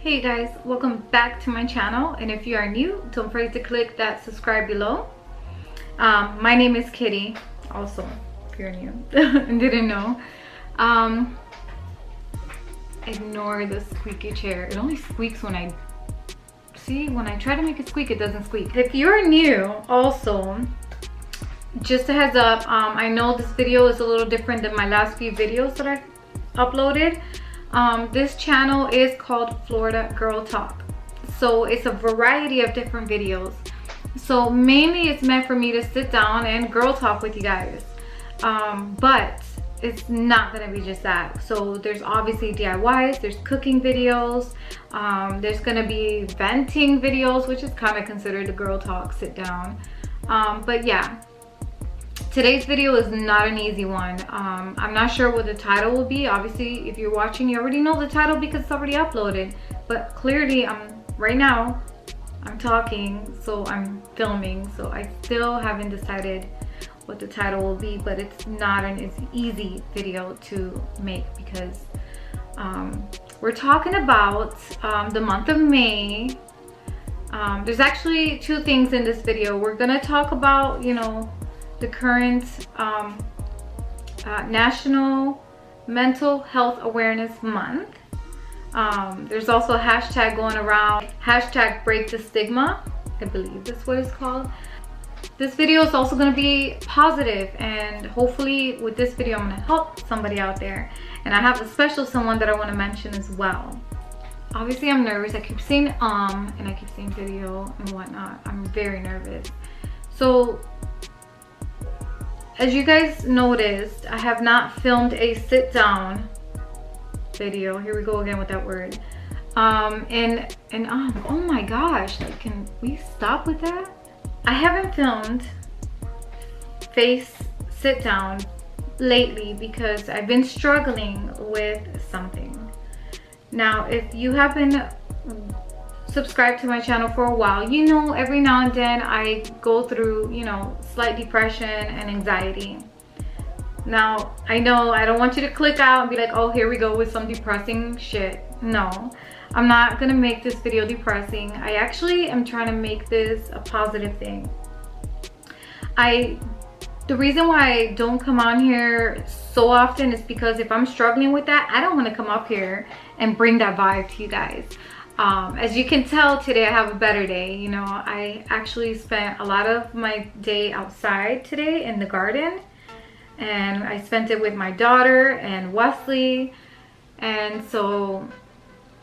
Hey guys, welcome back to my channel, and if you are new, don't forget to click that subscribe below. My name is Kitty, also if you're new and didn't know. Ignore the squeaky chair. It only squeaks when I try to make it squeak, it doesn't squeak. If you're new, also just a heads up, I know this video is a little different than my last few videos that I uploaded. This channel is called Florida Girl Talk, so it's a variety of different videos. So mainly it's meant for me to sit down and girl talk with you guys, but it's not gonna be just that. So there's obviously DIYs, there's cooking videos, there's gonna be venting videos, which is kind of considered a girl talk sit down. But yeah, today's video is not an easy one. I'm not sure what the title will be. Obviously, if you're watching, you already know the title because it's already uploaded. But clearly, right now, I'm talking, so I'm filming. So I still haven't decided what the title will be, but it's not an easy video to make because we're talking about the month of May. There's actually two things in this video. We're gonna talk about, you know, the current National Mental Health Awareness Month. There's also a hashtag going around, hashtag break the stigma, I believe that's what it's called. This video is also going to be positive, and hopefully with this video I'm going to help somebody out there, and I have a special someone that I want to mention as well. Obviously I'm nervous. I keep saying and I keep saying video and whatnot. I'm very nervous. So as you guys noticed, I have not filmed a sit down video. Here we go again with that word. Oh my gosh, like, can we stop with that? I haven't filmed face sit down lately because I've been struggling with something. Now, if you have been subscribed to my channel for a while, you know every now and then I go through, you know, slight depression and anxiety. Now, I know I don't want you to click out and be like, oh, here we go with some depressing shit. No, I'm not gonna make this video depressing. I actually am trying to make this a positive thing. The reason why I don't come on here so often is because if I'm struggling with that, I don't want to come up here and bring that vibe to you guys. As you can tell, today I have a better day. You know, I actually spent a lot of my day outside today in the garden, and I spent it with my daughter and Wesley, and so,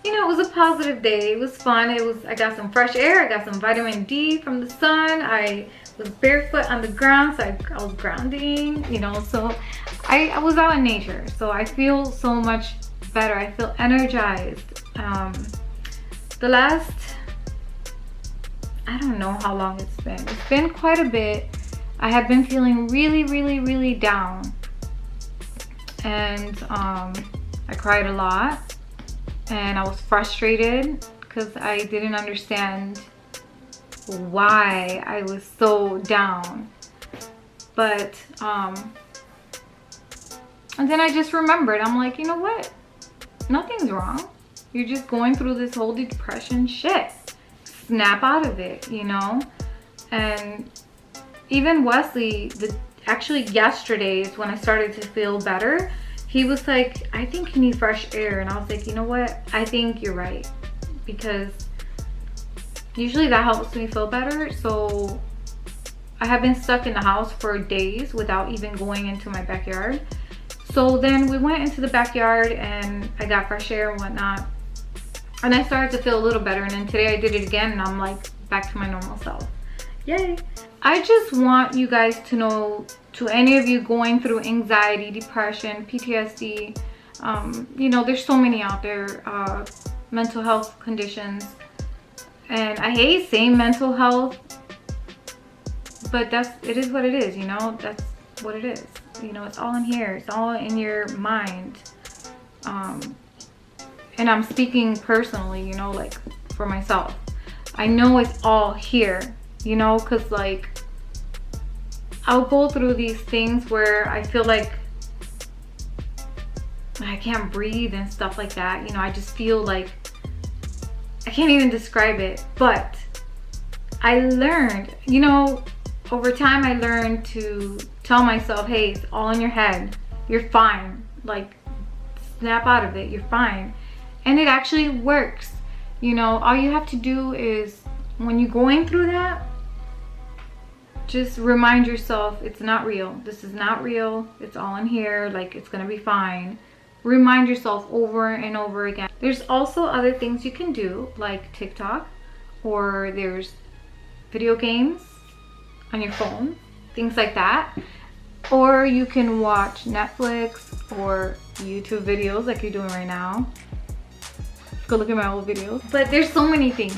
you know, it was a positive day. It was fun. I got some fresh air. I got some vitamin D from the sun. I was barefoot on the ground, so I was grounding, you know, so I was out in nature. So I feel so much better. I feel energized. The last, I don't know how long it's been. It's been quite a bit. I have been feeling really down. And I cried a lot. And I was frustrated because I didn't understand why I was so down. But, and then I just remembered. I'm like, you know what? Nothing's wrong. You're just going through this whole depression shit. Snap out of it, you know? And even Wesley, actually yesterday is when I started to feel better. He was like, I think you need fresh air. And I was like, you know what? I think you're right. Because usually that helps me feel better. So I have been stuck in the house for days without even going into my backyard. So then we went into the backyard and I got fresh air and whatnot. And I started to feel a little better, and then today I did it again and I'm like back to my normal self. Yay. I just want you guys to know, to any of you going through anxiety, depression, PTSD, you know, there's so many out there, mental health conditions. And I hate saying mental health, but it is what it is, you know, that's what it is. You know, it's all in here, it's all in your mind. And I'm speaking personally, you know, like for myself. I know it's all here, you know, because like I'll go through these things where I feel like I can't breathe and stuff like that. You know, I just feel like I can't even describe it, but I learned, you know, over time I learned to tell myself, hey, it's all in your head. You're fine. Like, snap out of it. You're fine. And it actually works. You know, all you have to do is, when you're going through that, just remind yourself it's not real. This is not real. It's all in here. Like, it's gonna be fine. Remind yourself over and over again. There's also other things you can do, like TikTok, or there's video games on your phone, things like that. Or you can watch Netflix or YouTube videos like you're doing right now. Go look at my old videos. But there's so many things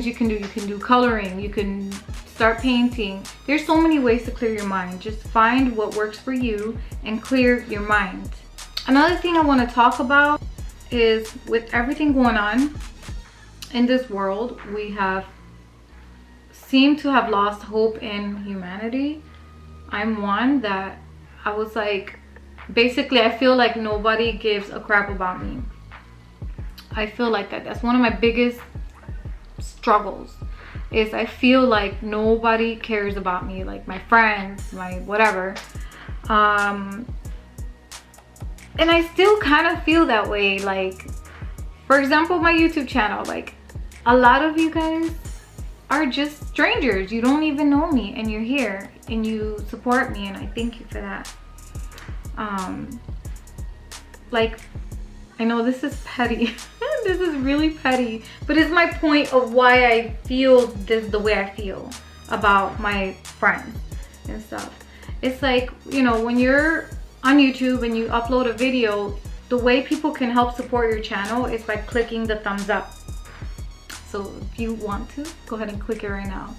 you can do. You can do coloring, you can start painting. There's so many ways to clear your mind. Just find what works for you and clear your mind. Another thing I want to talk about is, with everything going on in this world, we have seemed to have lost hope in humanity. I'm one that I was like, basically I feel like nobody gives a crap about me. I feel like that's one of my biggest struggles, is I feel like nobody cares about me, like my friends, my whatever. And I still kind of feel that way. Like, for example, my YouTube channel, like, a lot of you guys are just strangers. You don't even know me, and you're here and you support me, and I thank you for that. Like, I know this is petty. This is really petty, but it's my point of why I feel this the way I feel about my friends and stuff. It's like, you know, when you're on YouTube and you upload a video, the way people can help support your channel is by clicking the thumbs up. So if you want to, go ahead and click it right now.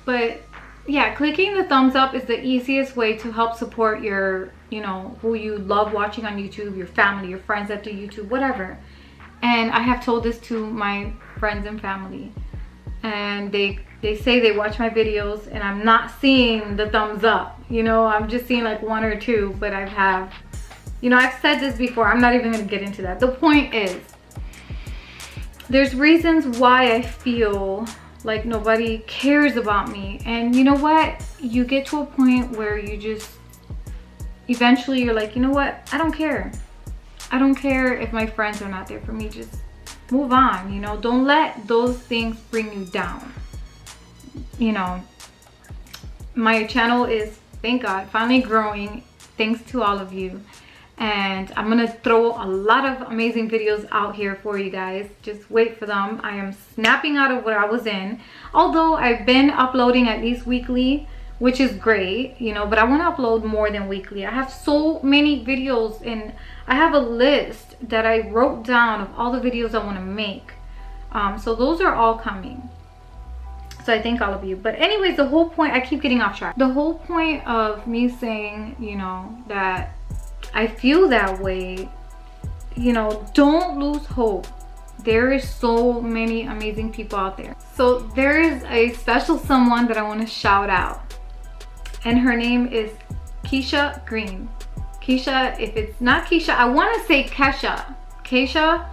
But yeah, clicking the thumbs up is the easiest way to help support your, you know, who you love watching on YouTube, your family, your friends that do YouTube, whatever. And I have told this to my friends and family, and they say they watch my videos and I'm not seeing the thumbs up, you know, I'm just seeing like 1 or 2, but you know, I've said this before, I'm not even gonna get into that. The point is, there's reasons why I feel like nobody cares about me. And you know what? You get to a point where you just, eventually you're like, you know what? I don't care. I don't care if my friends are not there for me. Just move on, you know? Don't let those things bring you down. You know, my channel is, thank God, finally growing, thanks to all of you. And I'm gonna throw a lot of amazing videos out here for you guys. Just wait for them. I am snapping out of what I was in. Although I've been uploading at least weekly, which is great, you know, but I want to upload more than weekly. I have so many videos, and I have a list that I wrote down of all the videos I want to make. So those are all coming. So I thank all of you. But anyways, the whole point, I keep getting off track. The whole point of me saying, you know, that I feel that way, you know, don't lose hope. There is so many amazing people out there. So there is a special someone that I want to shout out, and her name is Keisha Green. Keisha, if it's not Keisha, I want to say Keisha,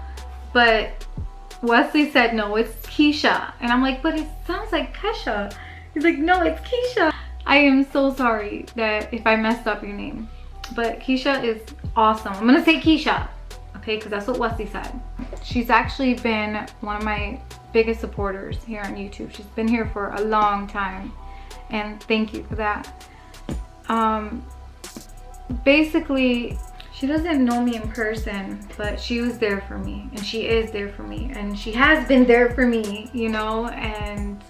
but Wesley said no, it's Keisha, and I'm like, but it sounds like Kesha. He's like, no, it's Keisha. I am so sorry that if I messed up your name, but Keisha is awesome. I'm gonna say Keisha, okay, because that's what Wesley said. She's actually been one of my biggest supporters here on YouTube. She's been here for a long time, and thank you for that. Basically, she doesn't know me in person, but she was there for me, and she is there for me, and she has been there for me, you know, and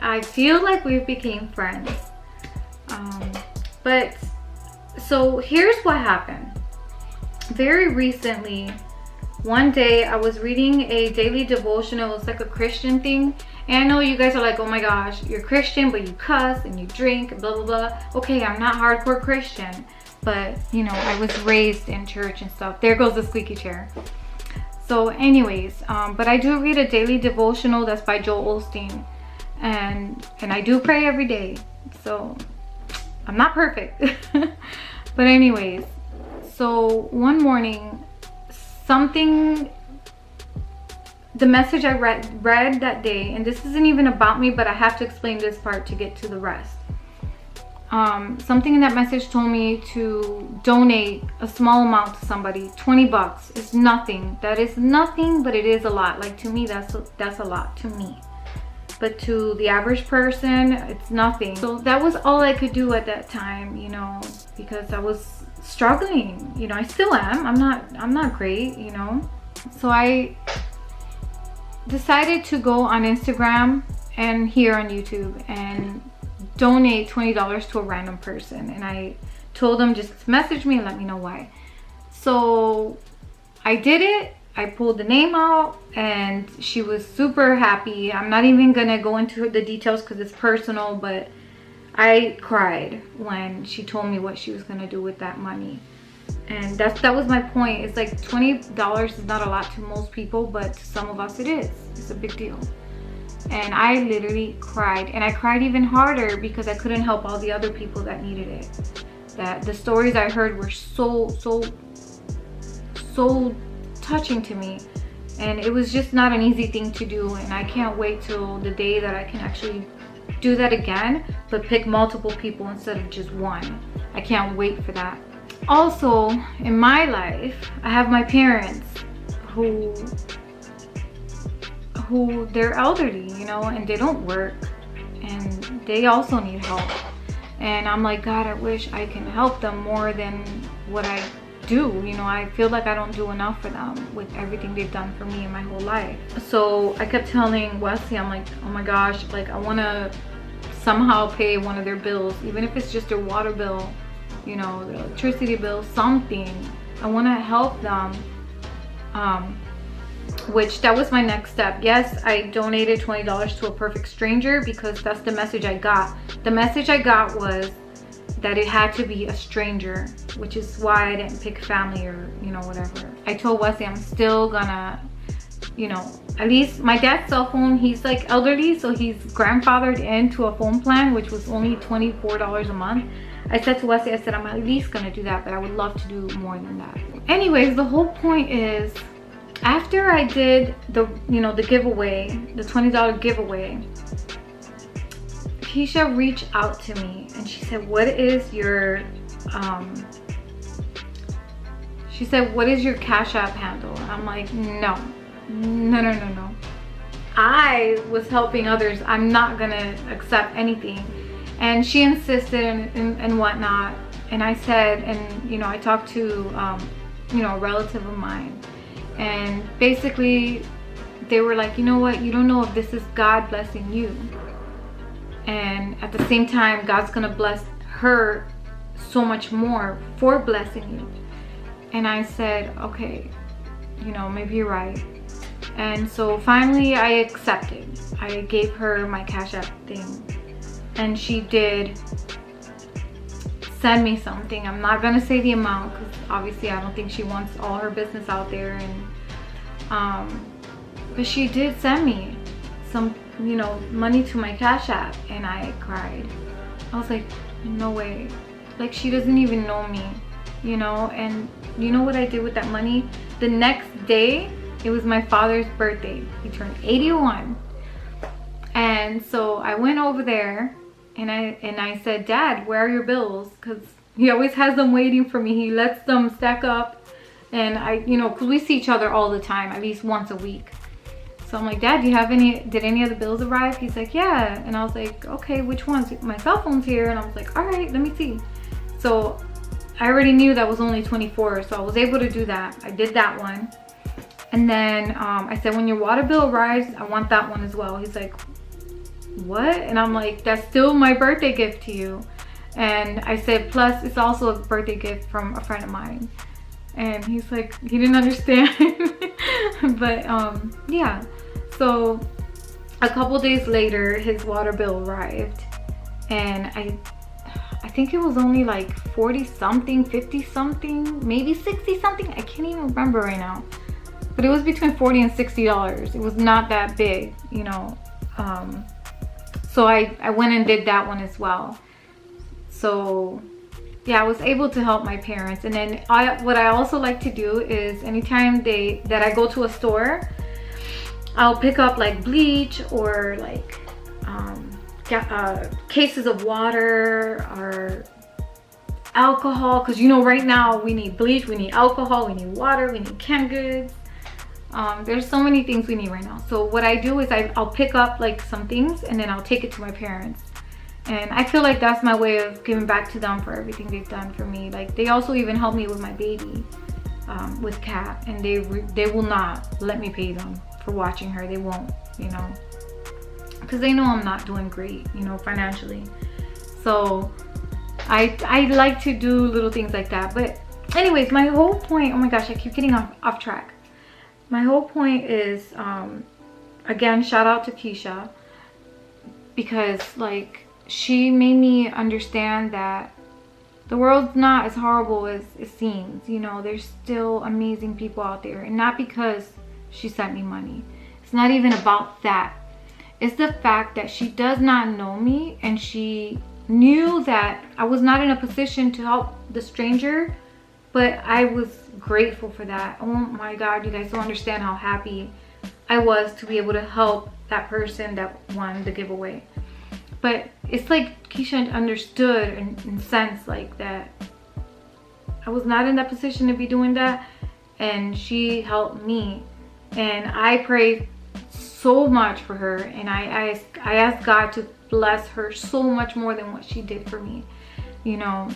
I feel like we've become friends. But so here's what happened. Very recently, one day I was reading a daily devotional. It's like a Christian thing, and I know you guys are like, oh my gosh, you're Christian but you cuss and you drink, blah blah blah. Okay, I'm not hardcore Christian, but you know, I was raised in church and stuff. There goes the squeaky chair. So anyways, but I do read a daily devotional that's by Joel Osteen, and I do pray every day. So I'm not perfect. But anyways, so one morning something the message I read that day, and this isn't even about me, but I have to explain this part to get to the rest. Something in that message told me to donate a small amount to somebody. 20 bucks is nothing. That is nothing, but it is a lot. Like, to me, that's a lot to me. But to the average person, it's nothing. So that was all I could do at that time, you know, because I was struggling. You know, I still am. I'm not great, you know. So I decided to go on Instagram and here on YouTube and donate $20 to a random person, and I told them just message me and let me know why. So I did it. I pulled the name out and she was super happy. I'm not even gonna go into the details because it's personal, but I cried when she told me what she was gonna do with that money. And that was my point. It's like $20 is not a lot to most people, but to some of us it is. It's a big deal. And I literally cried, and I cried even harder because I couldn't help all the other people that needed it. That the stories I heard were so touching to me, and it was just not an easy thing to do. And I can't wait till the day that I can actually do that again, but pick multiple people instead of just one. I can't wait for that. Also, in my life, I have my parents who they're elderly, you know, and they don't work, and they also need help. And I'm like, God, I wish I can help them more than what I do. You know, I feel like I don't do enough for them with everything they've done for me in my whole life. So I kept telling Wesley, I'm like, oh my gosh, like I want to somehow pay one of their bills, even if it's just their water bill, you know, the electricity bill, something. I want to help them. Which that was my next step. Yes, I donated $20 to a perfect stranger because that's the message I got. The message I got was that it had to be a stranger, which is why I didn't pick family or, you know, whatever. I told Wesley I'm still gonna, you know, at least my dad's cell phone, he's like elderly, so he's grandfathered into a phone plan, which was only $24 a month. I said to Wesley, I said, I'm at least gonna do that, but I would love to do more than that. Anyways, the whole point is, after I did the, you know, the giveaway, the $20 giveaway, Keisha reached out to me and she said, what is your she said, what is your Cash App handle? And I'm like, no. I was helping others. I'm not gonna accept anything. And she insisted and whatnot. And I said, and you know, I talked to you know, a relative of mine, and basically they were like, you know what, you don't know if this is God blessing you, and at the same time God's gonna bless her so much more for blessing you. And I said, okay, you know, maybe you're right. And so finally I accepted. I gave her my Cash App thing, and she did send me something. I'm not gonna say the amount because obviously I don't think she wants all her business out there. And but she did send me some, you know, money to my Cash App, and I cried. I was like, no way. Like, she doesn't even know me, you know. And you know what I did with that money? The next day, it was my father's birthday. He turned 81. And so I went over there and I said, Dad, where are your bills? Because he always has them waiting for me. He lets them stack up. And I, you know, because we see each other all the time, at least once a week. So I'm like, Dad, do you have did any of the bills arrive? He's like, yeah. And I was like, okay, which ones? My cell phone's here. And I was like, all right, let me see. So I already knew that was only 24. So I was able to do that. I did that one. And then I said, when your water bill arrives, I want that one as well. He's like, what? And I'm like, that's still my birthday gift to you. And I said, plus it's also a birthday gift from a friend of mine. And he's like, he didn't understand. But yeah, so a couple days later his water bill arrived, and I think it was only like 40 something, 50 something, maybe 60 something. I can't even remember right now, but it was between $40 and $60. It was not that big, you know. So I went and did that one as well. So yeah, I was able to help my parents. And then what I also like to do is anytime that I go to a store, I'll pick up like bleach or like cases of water or alcohol, because you know right now we need bleach, we need alcohol, we need water, we need canned goods. There's so many things we need right now. So what I do is I'll pick up like some things and then I'll take it to my parents. And I feel like that's my way of giving back to them for everything they've done for me. Like they also even helped me with my baby, with Kat, and they will not let me pay them for watching her. They won't, you know, because they know I'm not doing great, you know, financially. So I like to do little things like that. But anyways, my whole point, oh my gosh, I keep getting off track. My whole point is, again, shout out to Keisha, because like she made me understand that the world's not as horrible as it seems. You know, there's still amazing people out there, and not because she sent me money. It's not even about that. It's the fact that she does not know me, and she knew that I was not in a position to help the stranger, but I was grateful for that. Oh my God, you guys don't understand how happy I was to be able to help that person that won the giveaway. But it's like Keisha understood and sensed like that I was not in that position to be doing that, and she helped me. And I prayed so much for her, and I asked God to bless her so much more than what she did for me. You know,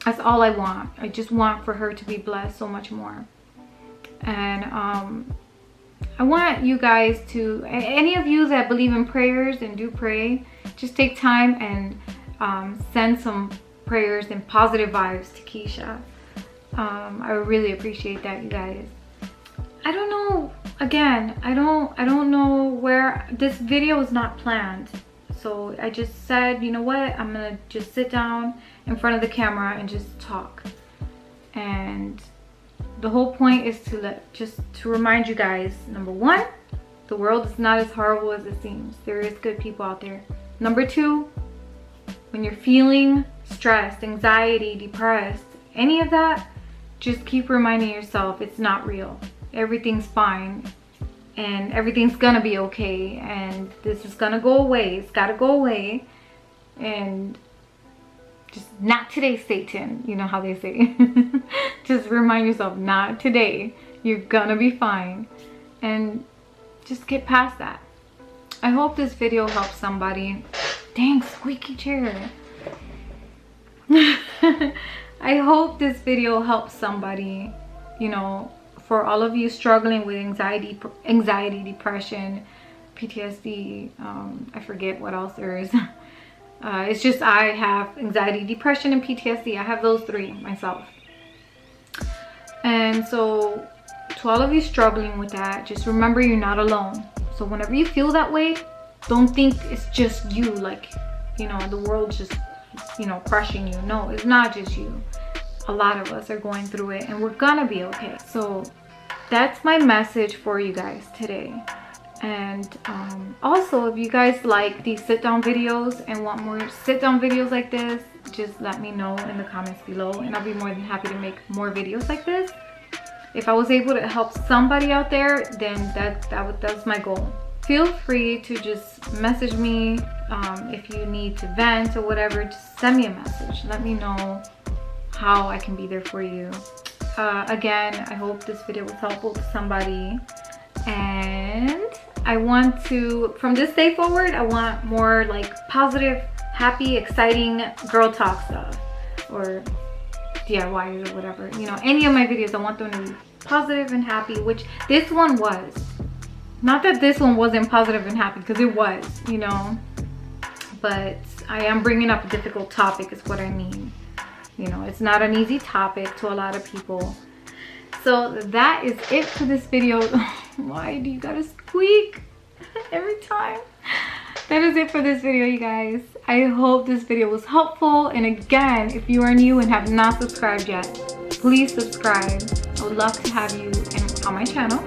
that's all I want. I just want for her to be blessed so much more. And I want you guys to, any of you that believe in prayers and do pray, just take time and send some prayers and positive vibes to Keisha. I really appreciate that, you guys. I don't know, again, I don't know where this video is not planned. So I just said, you know what, I'm gonna just sit down in front of the camera and just talk. And the whole point is to remind you guys, number one, the world is not as horrible as it seems. There is good people out there. Number two, when you're feeling stressed, anxiety, depressed, any of that, just keep reminding yourself it's not real. Everything's fine, and everything's gonna be okay, and this is gonna go away. It's gotta go away. And just not today, Satan. You know how they say. Just remind yourself, not today. You're gonna be fine, and just get past that. I hope this video helps somebody. Dang, squeaky chair. I hope this video helps somebody, you know, for all of you struggling with anxiety, depression, PTSD, I forget what else there is. It's just I have anxiety, depression, and PTSD. I have those three myself. And so to all of you struggling with that, just remember you're not alone. So whenever you feel that way, don't think it's just you, like, you know, the world's just, you know, crushing you. No, it's not just you. A lot of us are going through it, and we're gonna be okay. So that's my message for you guys today. And also, if you guys like these sit-down videos and want more sit-down videos like this, just let me know in the comments below, and I'll be more than happy to make more videos like this. If I was able to help somebody out there, then that's my goal. Feel free to just message me if you need to vent or whatever. Just send me a message. Let me know how I can be there for you. Again, I hope this video was helpful to somebody, and I want to, from this day forward, I want more like positive, happy, exciting girl talk stuff, or DIYs or whatever. You know, any of my videos, I want them to be positive and happy, which this one was. Not that this one wasn't positive and happy, because it was, you know, but I am bringing up a difficult topic is what I mean. You know, it's not an easy topic to a lot of people. So that is it for this video. Why do you gotta squeak every time? That is it for this video, you guys. I hope this video was helpful. And again, if you are new and have not subscribed yet, please subscribe. I would love to have you on my channel.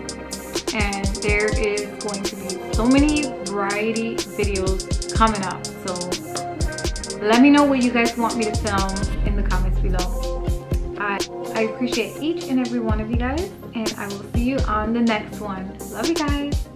And there is going to be so many variety videos coming up. So let me know what you guys want me to film in the comments below. I appreciate each and every one of you guys, and I will see you on the next one. Love you guys.